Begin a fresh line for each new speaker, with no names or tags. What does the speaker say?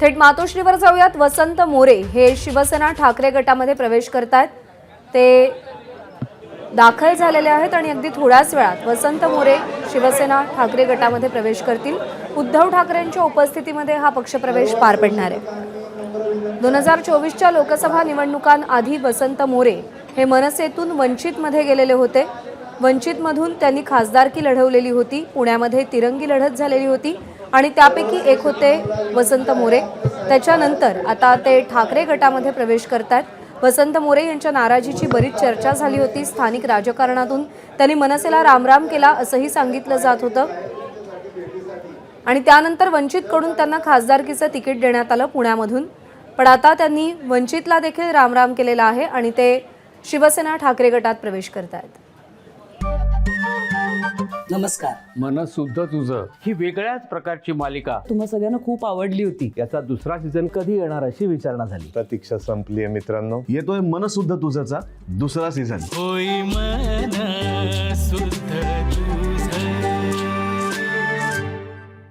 थेट मातोश्रीवर जाऊयात। वसंत मोरे हे शिवसेना ठाकरे गटामध्ये प्रवेश करतायत। ते दाखल झालेले आहेत आणि अगदी थोड्याच वेळात वसंत मोरे शिवसेना ठाकरे गटामध्ये प्रवेश करतील। उद्धव ठाकरेंच्या उपस्थितीमध्ये हा पक्षप्रवेश पार पडणार आहे। 2024च्या लोकसभा निवडणुकांआधी वसंत मोरे हे मनसेतून वंचितमध्ये गेलेले होते। वंचितमधून त्यांनी खासदारकी लढवलेली होती। पुण्यामध्ये तिरंगी लढत झालेली होती आणि त्यापैकी एक होते वसंत मोरे। त्याच्यानंतर आता ते ठाकरे गटामध्ये प्रवेश करतात। वसंत मोरे यांच्या नाराजीची बरीच चर्चा झाली होती। स्थानिक राजकारणातून त्यांनी मनसेला रामराम केला असंही सांगितलं जात होतं आणि त्यानंतर वंचितकडून त्यांना खासदारकीचं तिकीट देण्यात आलं पुण्यामधून। पण आता त्यांनी वंचितला देखील रामराम केलेला आहे आणि ते शिवसेना ठाकरे गटात प्रवेश करतायत।
नमस्कार।
मन सुद्धा तुझं ही वेगळ्याच प्रकारची मालिका
तुम्हा सगळ्यांना खूप आवडली होती।
याचा दुसरा सीझन कधी येणार अशी विचारणा झाली।
प्रतीक्षा संपली आहे मित्रांनो। येतोय मन सुद्धा तुझाचा दुसरा सीझन।
होई मन सुद्धा